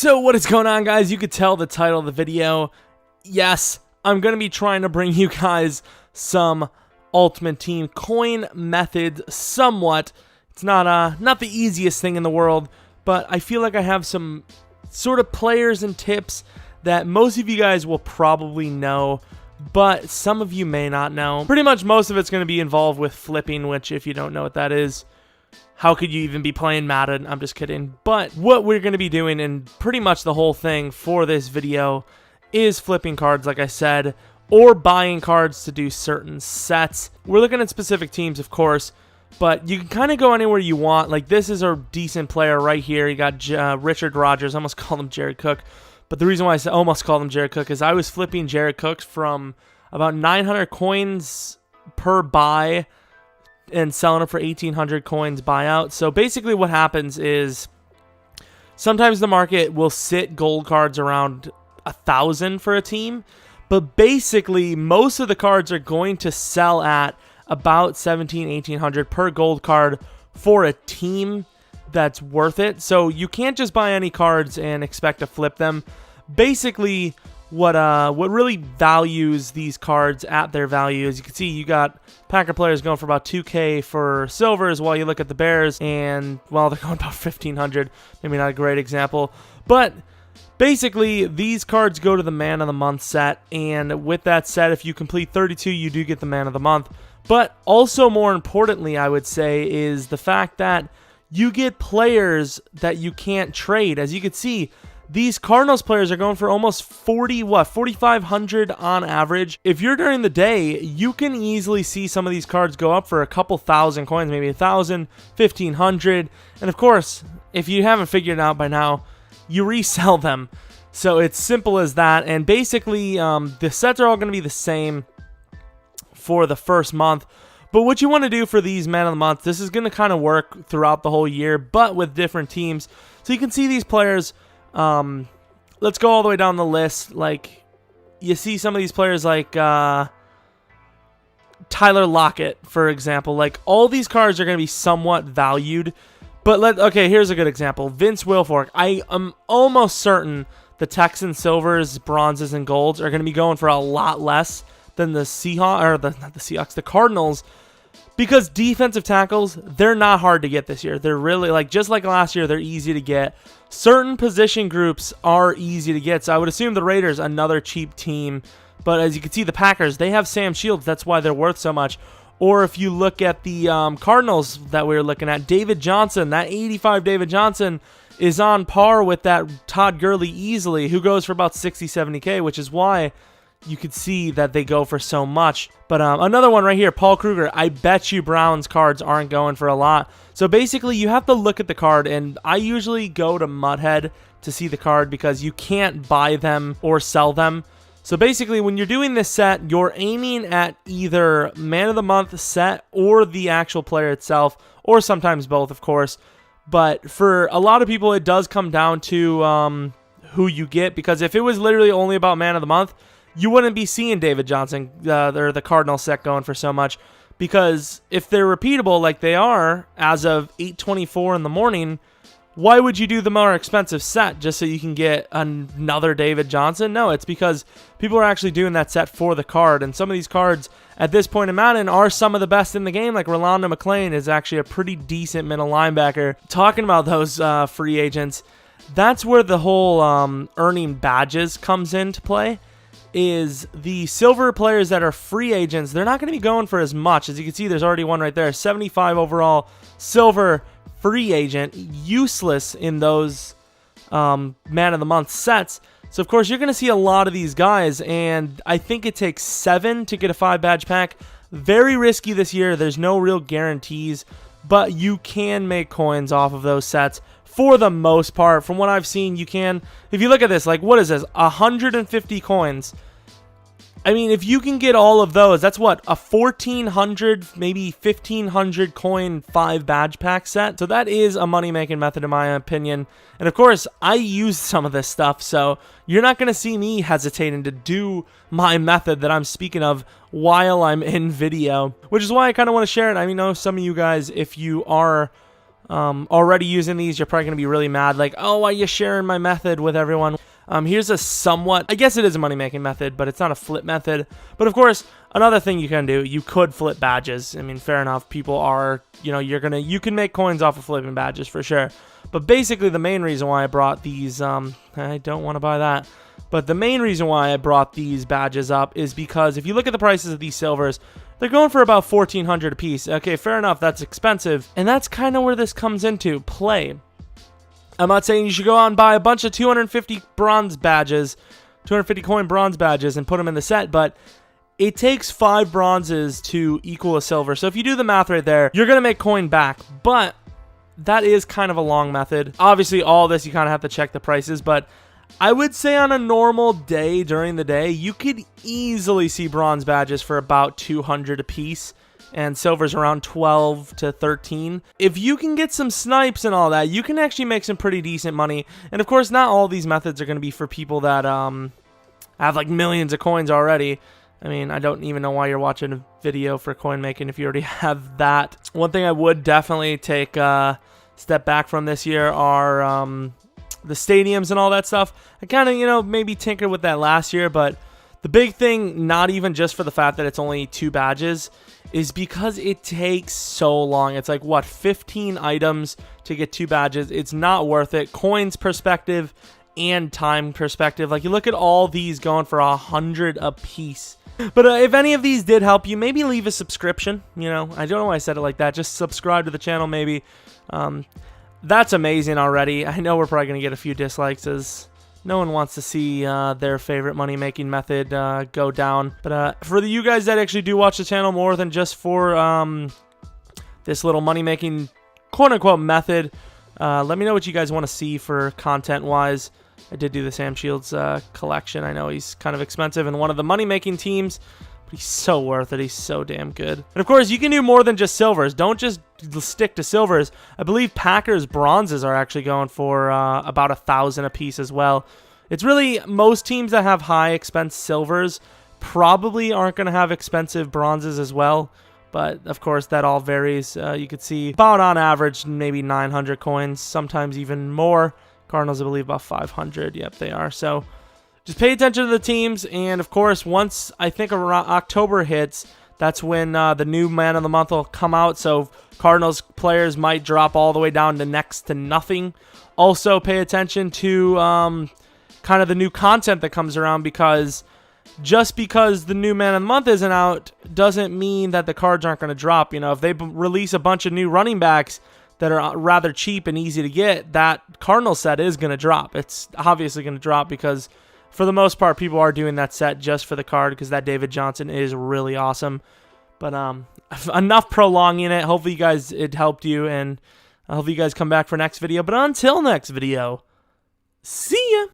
So what is going on, guys? You could tell the title of the video. Yes, I'm going to be trying to bring you guys some Ultimate Team coin methods somewhat. It's not the easiest thing in the world, but I feel like I have some sort of players and tips that most of you guys will probably know, but some of you may not know. Pretty much most of it's going to be involved with flipping, which if you don't know what that is, how could you even be playing Madden? I'm just kidding. But what we're going to be doing, and pretty much the whole thing for this video, is flipping cards, like I said, or buying cards to do certain sets. We're looking at specific teams, of course, but you can kind of go anywhere you want. Like, this is a decent player right here. You got Richard Rodgers. I almost called him Jared Cook. But the reason why I almost called him Jared Cook is I was flipping Jared Cooks from about 900 coins per buy and selling it for 1,800 coins buyout. So basically what happens is sometimes the market will sit gold cards around 1,000 for a team, but basically most of the cards are going to sell at about 1,800 per gold card for a team that's worth it. So you can't just buy any cards and expect to flip them. Basically what really values these cards at their value, as you can see, you got Packer players going for about 2K for silvers, while you look at the Bears and, well, they're going about 1,500. Maybe not a great example, but basically these cards go to the Man of the Month set, and with that set, if you complete 32, you do get the Man of the Month. But also more importantly, I would say, is the fact that you get players that you can't trade. As you can see, these Cardinals players are going for almost 4,500 on average. If you're during the day, you can easily see some of these cards go up for a couple thousand coins, maybe 1,000, 1,500. And of course, if you haven't figured it out by now, you resell them. So it's simple as that. And basically, the sets are all going to be the same for the first month. But what you want to do for these Man of the Month, this is going to kind of work throughout the whole year, but with different teams. So you can see these players. Let's go all the way down the list. Like, you see some of these players like Tyler Lockett, for example. Like, all these cards are going to be somewhat valued. But okay, here's a good example. Vince Wilfork. I am almost certain the Texan silvers, bronzes, and golds are going to be going for a lot less than the Seahawks, or not the Seahawks, the Cardinals. Because defensive tackles, they're not hard to get this year. They're really, like, just like last year, they're easy to get. Certain position groups are easy to get. So I would assume the Raiders, another cheap team. But as you can see, the Packers, they have Sam Shields. That's why they're worth so much. Or if you look at the Cardinals that we were looking at, David Johnson, that 85 David Johnson is on par with that Todd Gurley easily, who goes for about 60, 70K, which is why you could see that they go for so much. But another one right here, Paul Kruger. I bet you Browns cards aren't going for a lot. So basically, you have to look at the card, and I usually go to Mudhead to see the card because you can't buy them or sell them. So basically, when you're doing this set, you're aiming at either Man of the Month set or the actual player itself, or sometimes both, of course. But for a lot of people, it does come down to who you get, because if it was literally only about Man of the Month, you wouldn't be seeing David Johnson or the Cardinal set going for so much, because if they're repeatable like they are as of 8:24 in the morning, why would you do the more expensive set just so you can get another David Johnson? No, it's because people are actually doing that set for the card, and some of these cards at this point in Madden are some of the best in the game. Like Rolando McClain is actually a pretty decent middle linebacker. Talking about those free agents, that's where the whole earning badges comes into play. Is the silver players that are free agents, they're not going to be going for as much. As you can see, there's already one right there, 75 overall silver free agent, useless in those Man of the Month sets. So of course you're going to see a lot of these guys, and I think it takes 7 to get a 5 badge pack. Very risky this year. There's no real guarantees, but you can make coins off of those sets. For the most part, from what I've seen, you can. If you look at this, like, what is this? 150 coins. I mean, if you can get all of those, that's what? A 1,400, maybe 1,500 coin 5 badge pack set. So that is a money-making method in my opinion. And of course, I use some of this stuff, so you're not going to see me hesitating to do my method that I'm speaking of while I'm in video. Which is why I kind of want to share it. I mean, I know some of you guys, if you are already using these, you're probably going to be really mad. Like, oh, why are you sharing my method with everyone? Here's a somewhat, I guess it is a money-making method, but it's not a flip method. But of course, another thing you can do, you could flip badges. I mean, fair enough. People are, you can make coins off of flipping badges for sure. But basically, the main reason why I brought these, I don't want to buy that. But the main reason why I brought these badges up is because if you look at the prices of these silvers, they're going for about $1,400 a piece. Okay, fair enough, that's expensive. And that's kind of where this comes into play. I'm not saying you should go out and buy a bunch of 250 bronze badges, 250 coin bronze badges and put them in the set, but it takes 5 bronzes to equal a silver. So if you do the math right there, you're going to make coin back. But that is kind of a long method. Obviously, all this, you kind of have to check the prices, but I would say on a normal day during the day, you could easily see bronze badges for about 200 a piece and silver's around 12 to 13. If you can get some snipes and all that, you can actually make some pretty decent money. And of course, not all these methods are going to be for people that have like millions of coins already. I mean, I don't even know why you're watching a video for coin making if you already have that. One thing I would definitely take a step back from this year are the stadiums and all that stuff. I kind of, maybe tinkered with that last year, but the big thing, not even just for the fact that it's only 2 badges, is because it takes so long. It's like, what, 15 items to get 2 badges. It's not worth it. Coins perspective and time perspective. Like, you look at all these going for 100 a piece. But if any of these did help you, maybe leave a subscription. I don't know why I said it like that. Just subscribe to the channel, maybe. That's amazing already. I know we're probably going to get a few dislikes as no one wants to see their favorite money-making method go down. But for you guys that actually do watch the channel more than just for this little money-making quote-unquote method, let me know what you guys want to see for content-wise. I did do the Sam Shields collection. I know he's kind of expensive in one of the money-making teams, but he's so worth it. He's so damn good. And of course, you can do more than just silvers. Don't just stick to silvers. I believe Packers bronzes are actually going for about 1,000 a piece as well. It's really most teams that have high expense silvers probably aren't going to have expensive bronzes as well. But of course, that all varies. You could see about on average maybe 900 coins, sometimes even more. Cardinals, I believe, about 500. Yep, they are. So just pay attention to the teams. And of course, once I think around October hits, that's when the new man of the month will come out. So Cardinals players might drop all the way down to next to nothing. Also, pay attention to kind of the new content that comes around, because just because the new man of the month isn't out doesn't mean that the cards aren't going to drop. If they release a bunch of new running backs that are rather cheap and easy to get, that Cardinal set is going to drop. It's obviously going to drop because for the most part, people are doing that set just for the card because that David Johnson is really awesome. But enough prolonging it. Hopefully, it helped you, and I hope you guys come back for next video. But until next video, see ya!